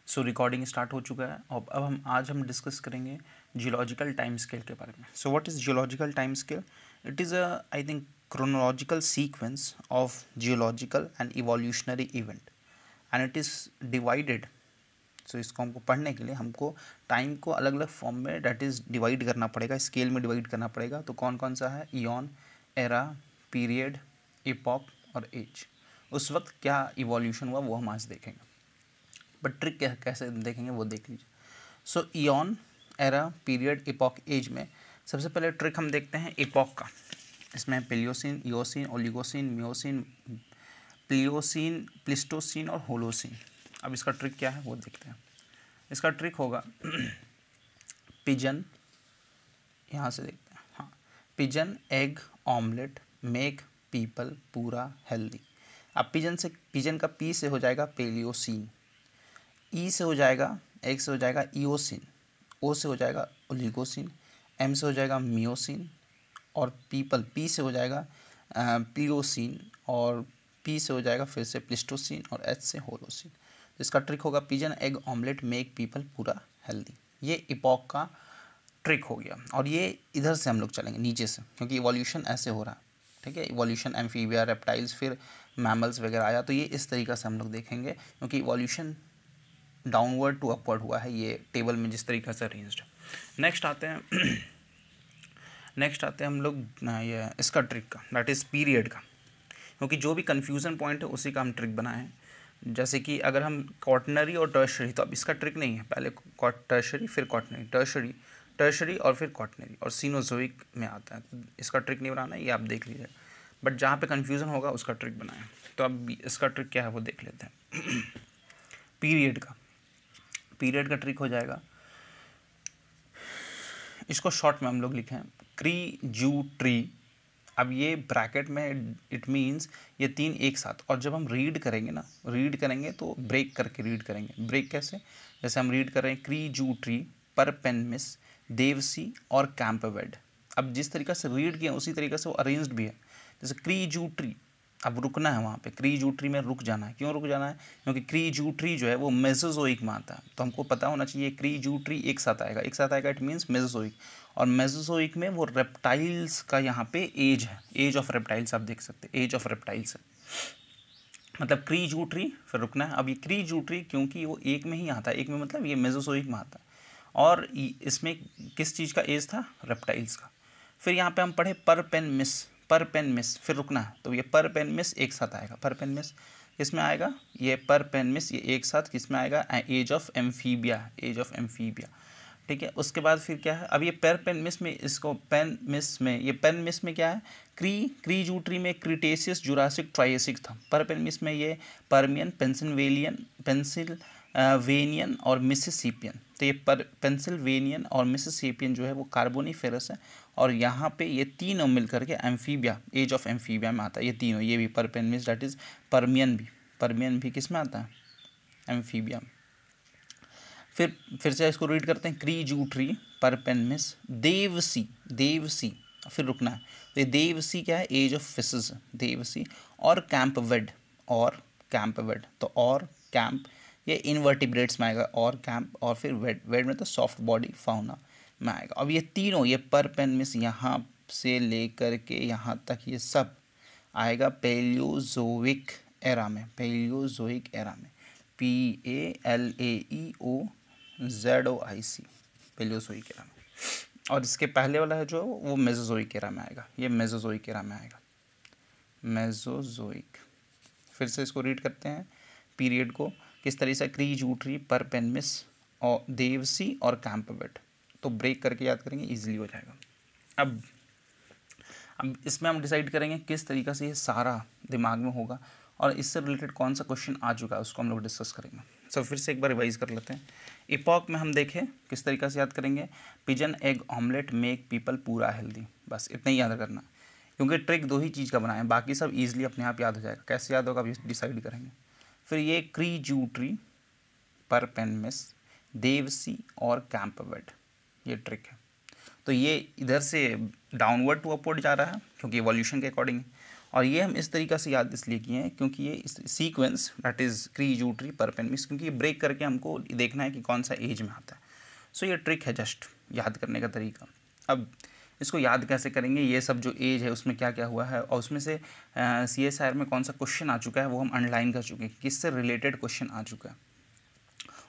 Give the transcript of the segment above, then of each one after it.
सो recording start हो चुका है और अब आज हम डिस्कस करेंगे जियोलॉजिकल टाइम स्केल के बारे में। So what is geological time scale? It is a I think chronological sequence of geological and evolutionary event and it is divided. सो इसको हमको पढ़ने के लिए हमको टाइम को अलग अलग फॉर्म में डेट इज़ डिवाइड करना पड़ेगा, स्केल में डिवाइड करना पड़ेगा। तो कौन कौन सा है? इयॉन, एरा, पीरियड, इपॉक और एज। उस वक्त क्या इवोल्यूशन हुआ वो हम आज देखेंगे, बट ट्रिक कैसे देखेंगे वो देख लीजिए। So eon, era, period, epoch, age में सबसे पहले ट्रिक हम देखते हैं इपॉक का। इसमें Paleocene, Eocene, Oligocene, Miocene, Pliocene, Pleistocene और होलोसिन। अब इसका ट्रिक क्या है वो देखते हैं। इसका ट्रिक होगा पिजन, यहाँ से देखते हैं, हाँ, pigeon egg omelette make people पूरा हेल्दी। अब पिजन का पी से हो जाएगा पेलियोसिन, ई से हो जाएगा, एग से हो जाएगा इयोसिन, ओ से हो जाएगा ओलिगोसिन, एम से हो जाएगा मियोसिन और पीपल पी से हो जाएगा प्लियोसिन और पी से हो जाएगा फिर से प्लिस्टोसिन और एच से होलोसिन। तो इसका ट्रिक होगा pigeon egg omelette make people पूरा हेल्दी। ये इपॉक का ट्रिक हो गया। और ये इधर से हम लोग चलेंगे नीचे से, क्योंकि इवोल्यूशन ऐसे हो रहा है, ठीक है। इवोल्यूशन एम्फीबिया, रेप्टाइल्स, फिर मैमल्स वगैरह आया, तो ये इस तरीक़े से हम लोग देखेंगे, क्योंकि इवोल्यूशन डाउनवर्ड टू अपवर्ड हुआ है ये टेबल में जिस तरीके से अरेंज्ड है। नेक्स्ट आते हैं हम लोग ये इसका ट्रिक का, दैट इज़ पीरियड का, क्योंकि जो भी कन्फ्यूज़न पॉइंट है उसी का हम ट्रिक बनाए हैं। जैसे कि अगर हम क्वाटरनरी और टर्शरी, तो अब इसका ट्रिक नहीं है, पहले टर्शरी फिर क्वाटरनरी, टर्शरी और फिर क्वाटरनरी और सीनोजोइक में आता है। इसका ट्रिक नहीं बनाना है, ये आप देख लीजिए, बट जहाँ पे कन्फ्यूज़न होगा उसका ट्रिक बनाएं। तो अब इसका ट्रिक क्या है वो देख लेते हैं। पीरियड का ट्रिक हो जाएगा, इसको शॉर्ट में हम लोग लिखें क्री जू ट्री। अब ये ब्रैकेट में इट मीन्स ये तीन एक साथ, और जब हम रीड करेंगे तो ब्रेक करके रीड करेंगे। ब्रेक कैसे? जैसे हम रीड कर रहे हैं क्री जू ट्री, पर पेनमिस, देवसी और कैंपवेड। अब जिस तरीक़े से रीड किया उसी तरीके से वो अरेंज्ड भी है। जैसे क्री जू ट्री, अब रुकना है वहाँ पे, क्री जू ट्री में रुक जाना है। क्यों रुक जाना है? क्योंकि क्री जू ट्री जो है वो मेसोजोइक में आता है, तो हमको पता होना चाहिए क्री जू ट्री एक साथ आएगा, इट मीन्स मेसोजोइक। और मेसोजोइक में वो रेप्टाइल्स का यहाँ पे एज है, एज ऑफ रेप्टाइल्स आप देख सकते हैं, एज ऑफ रेप्टाइल्स है, मतलब क्री जू ट्री फिर रुकना है। अब ये क्री जू ट्री क्योंकि वो एक में ही आता है, एक में मतलब ये मेसोजोइक में आता है, और इसमें किस चीज़ का एज था? रेप्टाइल्स का। फिर यहाँ पे हम पढ़े पर पेन मिस, फिर रुकना है, तो ये पर पेन मिस एक साथ आएगा। पर पेन मिस किसमें आएगा? ये पर पेन मिस ये एक साथ किसमें आएगा? एज ऑफ एम्फीबिया, ठीक है। उसके बाद फिर क्या है? अब ये पर पेन मिस में, इसको पेन मिस में, ये पेन मिस में क्या है? क्री जू ट्री में क्रिटेशियस, जुरासिक, ट्राइसिक था। पर पेन मिस में ये पर्मियन, पेंसिल्वेनियन और मिसिसिपियन। तो ये पेंसिल्वेनियन और मिसिसिपियन जो है वो कार्बोनिफेरस है, और यहाँ पे ये तीनों मिलकर के एम्फीबिया, एज ऑफ एम्फीबिया में आता है। ये तीनों, ये भी परपेनमिस दैट इज़ पर्मियन भी किस में आता है? एम्फीबिया में। फिर से इसको रीड करते हैं क्री जू ट्री, परपेनमिस, देवसी, फिर रुकना है। तो ये देवसी क्या है? एज ऑफ फिशेस, देवसी। और कैंपवेड, तो और कैंप ये इनवर्टिब्रेट्स में आएगा, और कैंप, और फिर वेड में तो सॉफ्ट बॉडी फाउना में आएगा। अब ये तीनों, ये पर पेन मिस यहाँ से लेकर के यहाँ तक ये सब आएगा पैलियोजोइक एरा में, पैलियोजोइक एरा में, PALAEOZOIC, पैलियोजोइक एरा में। और इसके पहले वाला है जो वो मेसोजोइक एरा में आएगा, ये मेसोजोइक एरा में आएगा, मेसोजोइक। फिर से इसको रीड करते हैं पीरियड को किस तरह से, क्री जू ट्री, पर पेनमिस और देवसी और कैंपवेड। तो ब्रेक करके याद करेंगे, इजीली हो जाएगा। अब इसमें हम डिसाइड करेंगे किस तरीक़े से ये सारा दिमाग में होगा, और इससे रिलेटेड कौन सा क्वेश्चन आ चुका है उसको हम लोग डिस्कस करेंगे। सो फिर से एक बार रिवाइज कर लेते हैं। इपॉक में हम देखें किस तरीक़े से याद करेंगे, pigeon egg omelette make people पूरा हेल्दी, बस इतना ही याद करना, क्योंकि ट्रिक दो ही चीज़ का बनाए हैं, बाकी सब ईजिली अपने आप याद हो जाएगा। कैसे याद होगा अभी डिसाइड करेंगे। फिर ये क्री जू ट्री, पर पेनमिस, देवसी और कैंपवेड, ये ट्रिक है। तो ये इधर से डाउनवर्ड टू अपवर्ड जा रहा है, क्योंकि इवोल्यूशन के अकॉर्डिंग। और ये हम इस तरीक़ा से याद इसलिए किए हैं क्योंकि ये सीक्वेंस दैट इज़ क्री जू ट्री परपेन मीन्स, क्योंकि ये ब्रेक करके हमको देखना है कि कौन सा एज में आता है। सो ये ट्रिक है जस्ट याद करने का तरीका। अब इसको याद कैसे करेंगे, ये सब जो एज है उसमें क्या क्या हुआ है और उसमें से CSIR में कौन सा क्वेश्चन आ चुका है वो हम अंडरलाइन कर चुके हैं, किससे रिलेटेड क्वेश्चन आ चुका है।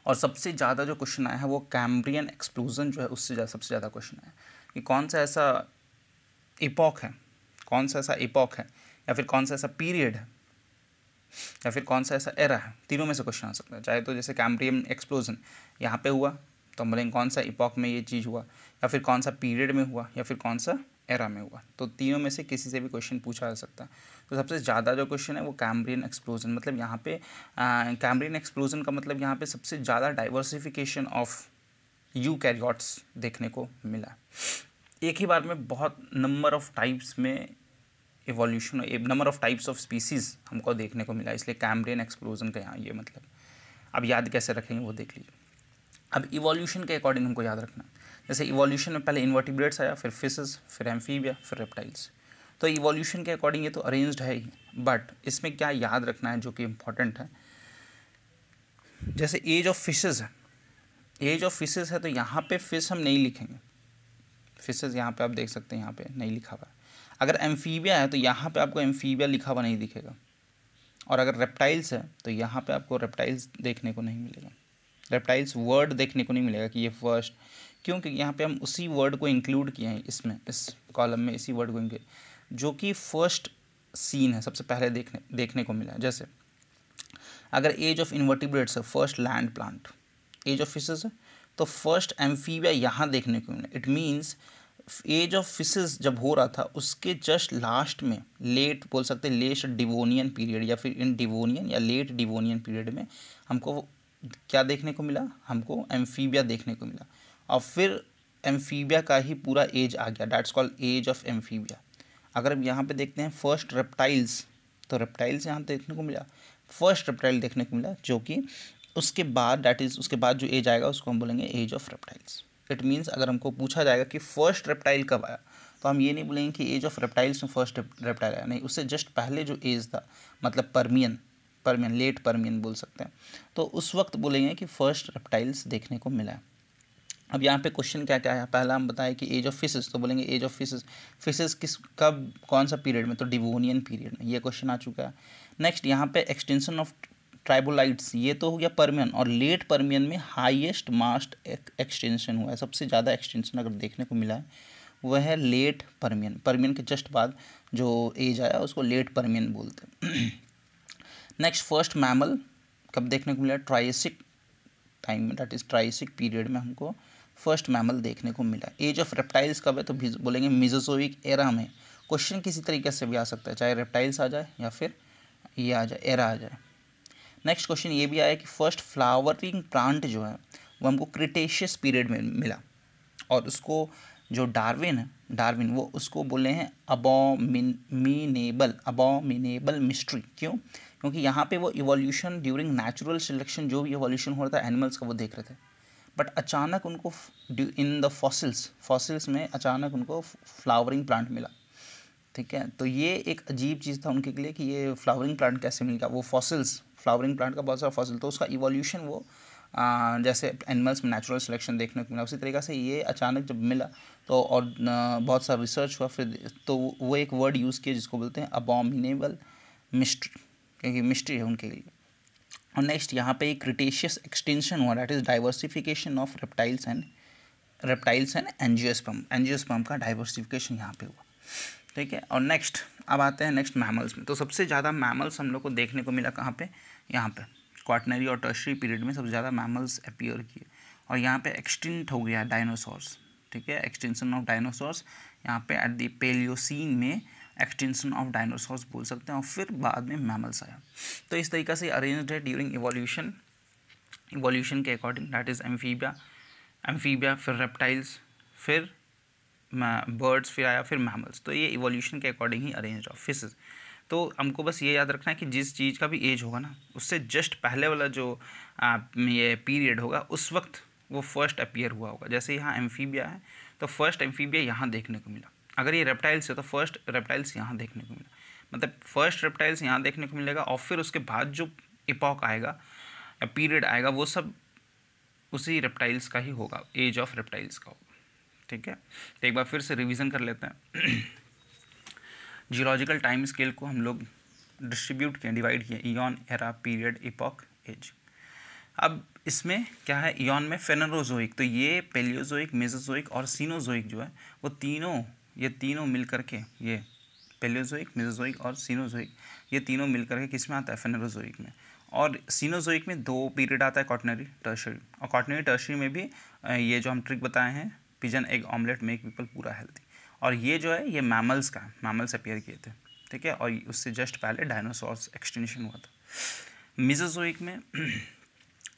और सबसे ज़्यादा जो क्वेश्चन आया है वो कैम्ब्रियन एक्सप्लोजन जो है उससे सबसे ज़्यादा क्वेश्चन आया कि कौन सा ऐसा इपॉक है, कौन सा ऐसा इपॉक है, या फिर कौन सा ऐसा पीरियड है, या फिर कौन सा ऐसा एरा है। तीनों में से क्वेश्चन आ सकता है। चाहे तो जैसे कैम्ब्रियन एक्सप्लोजन यहाँ पे हुआ तो हम बोलेंगे कौन सा इपॉक में ये चीज़ हुआ, या फिर कौन सा पीरियड में हुआ, या फिर कौन सा एरा में हुआ। तो तीनों में से किसी से भी क्वेश्चन पूछा जा सकता है। तो सबसे ज़्यादा जो क्वेश्चन है वो कैम्ब्रियन एक्सप्लोजन, मतलब यहाँ पे कैम्ब्रियन एक्सप्लोजन का मतलब यहाँ पे सबसे ज़्यादा डाइवर्सिफिकेशन ऑफ यूकैरियोट्स देखने को मिला। एक ही बार में बहुत नंबर ऑफ टाइप्स में evolution, number of types of species हमको देखने को मिला, इसलिए कैम्ब्रियन एक्सप्लोजन का यहाँ ये मतलब। अब याद कैसे रखेंगे वो देख लीजिए। अब इवोल्यूशन के अकॉर्डिंग हमको याद रखना, जैसे इवोल्यूशन में पहले इन्वर्टिब्रेट्स आया, फिर फिशेस, फिर एम्फीबिया, फिर रेप्टाइल्स। तो इवोल्यूशन के अकॉर्डिंग ये तो अरेंज्ड है ही, बट इसमें क्या याद रखना है जो कि इम्पॉर्टेंट है, जैसे एज ऑफ फिशेस है, एज ऑफ फिशेस है तो यहाँ पे फिश हम नहीं लिखेंगे, फिशेस यहाँ पे आप देख सकते हैं यहाँ पे नहीं लिखा हुआ है। अगर एम्फीबिया है तो यहाँ पे आपको एम्फीबिया लिखा हुआ नहीं दिखेगा, और अगर रेप्टाइल्स है तो यहाँ पे आपको रेप्टाइल्स देखने को नहीं मिलेगा, रेप्टाइल्स वर्ड देखने को नहीं मिलेगा कि ये फर्स्ट, क्योंकि यहाँ पे हम उसी वर्ड को इंक्लूड किए हैं इसमें, इस कॉलम में इसी वर्ड को इंक्लूड, जो कि फर्स्ट सीन है, सबसे पहले देखने को मिला है। जैसे अगर एज ऑफ इन्वर्टिब्रेट्स है first land plant, age of fishes है तो फर्स्ट एम्फीबिया यहाँ देखने को मिला। It means age of fishes जब हो रहा था उसके जस्ट लास्ट में, लेट बोल सकते हैं, लेट डिवोनियन पीरियड या फिर इन डिवोनियन या लेट डिवोनियन पीरियड में हमको क्या देखने को मिला, हमको एम्फीबिया देखने को मिला। और फिर एम्फीबिया का ही पूरा एज आ गया, that's called age of amphibia. अगर हम यहाँ पे देखते हैं फर्स्ट रेप्टाइल्स, तो रेप्टाइल्स यहाँ देखने को मिला, फर्स्ट रेप्टाइल देखने को मिला, जो कि उसके बाद दैट इज़ उसके बाद जो एज आएगा उसको हम बोलेंगे age of reptiles. It means अगर हमको पूछा जाएगा कि फर्स्ट रेप्टाइल कब आया तो हम ये नहीं बोलेंगे कि एज ऑफ रेप्टाइल्स में फर्स्ट रेप्टाइल आया, नहीं, उससे जस्ट पहले जो एज था, मतलब पर्मियन लेट पर्मियन बोल सकते हैं, तो उस वक्त बोलेंगे कि फर्स्ट रेप्टाइल्स देखने को मिला है। अब यहाँ पे क्वेश्चन क्या क्या है, पहला हम बताएं कि एज ऑफ फिशेस, तो बोलेंगे एज ऑफ फिशेस किस कब कौन सा पीरियड में, तो डिवोनियन पीरियड में, ये क्वेश्चन आ चुका है। नेक्स्ट यहाँ पे एक्सटेंशन ऑफ ट्राइबोलाइट्स, ये तो हो गया पर्मियन, और लेट पर्मियन में हाईएस्ट मास्ट एक्सटेंशन हुआ है, सबसे ज़्यादा एक्सटेंशन अगर देखने को मिला है वह है लेट पर्मियन के जस्ट बाद जो एज आया उसको लेट पर्मियन बोलते हैं। नेक्स्ट फर्स्ट मैमल कब देखने को मिला, ट्राइसिक टाइम में, दैट इज़ ट्राइसिक पीरियड में हमको फर्स्ट मैमल देखने को मिला। एज ऑफ रेप्टाइल्स कब है, तो बोलेंगे मेसोजोइक एरा में। क्वेश्चन किसी तरीके से भी आ सकता है, चाहे रेप्टाइल्स आ जाए या फिर ये आ जाए, एरा आ जाए। नेक्स्ट क्वेश्चन ये भी आया कि फर्स्ट फ्लावरिंग प्लांट जो है वो हमको क्रिटेशियस पीरियड में मिला, और उसको जो डार्विन वो उसको बोले हैं अबॉमिनेबल मिस्ट्री। क्यों? क्योंकि यहाँ पे वो इवोल्यूशन ड्यूरिंग नेचुरल सिलेक्शन, जो भी इवोल्यूशन हो रहा था एनिमल्स का वो देख रहे थे, बट अचानक उनको इन द फॉसिल्स में अचानक उनको फ्लावरिंग प्लांट मिला। ठीक है, तो ये एक अजीब चीज़ था उनके लिए कि ये फ्लावरिंग प्लांट कैसे मिल गया, वो फॉसिल्स, फ्लावरिंग प्लांट का बहुत सारा फॉसिल, तो उसका इवोल्यूशन वो जैसे एनिमल्स में नेचुरल सिलेक्शन देखने को मिला, उसी तरीक़े से ये अचानक जब मिला तो और बहुत सारा रिसर्च हुआ, फिर तो वो एक वर्ड यूज़ किया जिसको बोलते हैं अबॉमिनेबल मिस्ट्री, क्योंकि मिस्ट्री है उनके लिए। और नेक्स्ट यहाँ पे एक क्रिटेशियस एक्सटेंशन हुआ, that is diversification of reptiles and angiosperm का डाइवर्सिफिकेशन यहाँ पे हुआ। ठीक है, और नेक्स्ट अब आते हैं नेक्स्ट मैमल्स में। तो सबसे ज़्यादा मैमल्स हम लोग को देखने को मिला कहाँ पे, यहाँ पे क्वाटरनरी और टर्शियरी पीरियड में सबसे ज़्यादा मैमल्स अपीयर किए, और यहाँ पे एक्सटिंक्ट हो गया डायनासोर्स। ठीक है, एक्सटेंशन ऑफ डायनासोर्स यहाँ पे एट द पेलियोसीन में एक्सटेंशन ऑफ डायनासोर्स बोल सकते हैं, और फिर बाद में मैमल्स आया। तो इस तरीक़े से अरेंज्ड है ड्यूरिंग इवोल्यूशन के अकॉर्डिंग, दैट इज़ एम्फीबिया, फिर रेप्टाइल्स, फिर बर्ड्स, फिर आया फिर मैमल्स। तो ये इवोल्यूशन के according he arrange of fishes. तो हमको बस ये याद रखना है कि जिस चीज़ का भी एज होगा ना उससे जस्ट पहले वाला जो ये पीरियड होगा उस वक्त वो फर्स्ट अपीयर हुआ होगा। जैसे यहाँ एम्फीबिया है तो फर्स्ट एम्फीबिया यहाँ देखने को मिला, अगर ये रेप्टाइल्स है तो फर्स्ट रेप्टाइल्स यहाँ देखने को मिला, मतलब फर्स्ट रेप्टाइल्स यहाँ देखने को मिलेगा, और फिर उसके बाद जो इपॉक आएगा या पीरियड आएगा वो सब उसी रेप्टाइल्स का ही होगा, एज ऑफ रेप्टाइल्स का होगा। ठीक है, तो एक बार फिर से रिवीजन कर लेते हैं। जियोलॉजिकल टाइम स्केल को हम लोग डिस्ट्रीब्यूट किए, डिवाइड किए, eon, era, period, epoch, age. अब इसमें क्या है, इयॉन में फेनोरोजोइक, तो ये पेलियोजोइक, मेसोजोइक और सीनोजोइक जो है वो तीनों, ये तीनों मिल करके, ये पेलियोजोइक, मेसोजोइक और सीनोजोइक, ये तीनों मिल करके किस में आता है, फेनोरोजोइक में। और सीनोजोइक में 2 पीरियड आता है, क्वाटरनरी, टर्शियरी। और क्वाटरनरी, टर्शियरी में भी ये जो हम ट्रिक बताए हैं, pigeon egg omelette make people पूरा हेल्दी। और ये जो है ये मैमल्स का, मैमल्स अपीयर किए थे। ठीक है, और उससे जस्ट पहले डायनासोर्स एक्सटिंक्शन हुआ था। मेसोजोइक में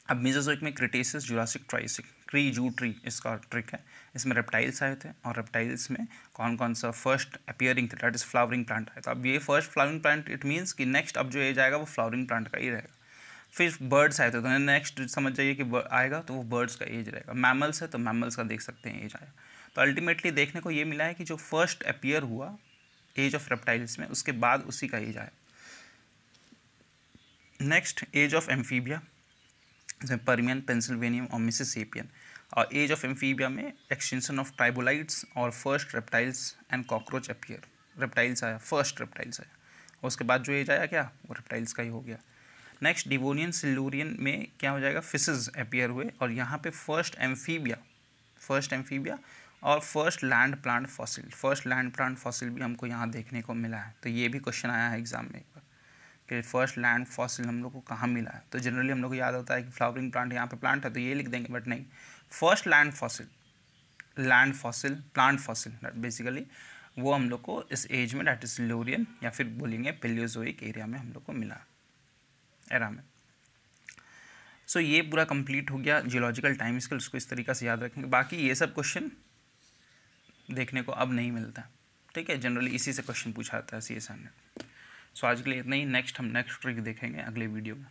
अब मेसोजोइक में क्रिटेशियस, जुरासिक, ट्राइसिक, ट्री, जू ट्री इसका ट्रिक है। इसमें रेप्टाइल्स आए थे, और रेप्टाइल्स में कौन कौन सा फर्स्ट अपीयरिंग थे, दैट इज फ्लावरिंग प्लांट आया था। अब ये first flowering plant, it means कि नेक्स्ट अब जो एज आएगा वो फ्लावरिंग प्लांट का ही रहेगा। फिर बर्ड्स आए थे, तो नेक्स्ट समझ जाइए कि आएगा तो वो बर्ड्स का एज रहेगा। मैमल्स है तो मैमल्स का देख सकते हैं एज आया। तो अल्टीमेटली देखने को ये मिला है कि जो फर्स्ट अपीयर हुआ एज ऑफ रेप्टाइल्स में, उसके बाद उसी का एज आया। Next, age of amphibia, Permian, Pennsylvanian और मिसिसिपियन। और एज ऑफ एम्फीबिया में एक्सटेंशन ऑफ ट्राइबोलाइट्स और first reptiles and cockroach appear. Reptiles आया, फर्स्ट रेप्टाइल्स आया, और उसके बाद जो एज आया क्या, वो रेप्टाइल्स का ही हो गया। नेक्स्ट, डिवोनियन, सिल्यूरियन में क्या हो जाएगा, फिशेस अपीयर हुए, और यहाँ पे फर्स्ट एम्फीबिया और first land plant fossil. First land plant fossil भी हमको यहाँ देखने को मिला है, तो ये भी क्वेश्चन आया है एग्जाम में एक बार कि फर्स्ट लैंड फॉसिल हम लोग को कहाँ मिला है। तो जनरली हम लोग को याद होता है कि फ्लावरिंग प्लांट यहाँ पे प्लांट है तो ये लिख देंगे, बट नहीं, first land fossil, plant fossil basically वो हम लोग को इस एज में, दैट इज सिल्यूरियन या फिर बोलेंगे पेलियोजोइक एरिया में हम लोग को मिला, एरा में। सो ये पूरा कंप्लीट हो गया जियोलॉजिकल टाइम स्केल, उसको इस तरीक़े से याद रखेंगे। बाकी ये सब क्वेश्चन देखने को अब नहीं मिलता, ठीक है, जनरली इसी से क्वेश्चन पूछा जाता है CS100। सो आज के लिए इतना ही। नेक्स्ट हम नेक्स्ट ट्रिक देखेंगे अगले वीडियो में।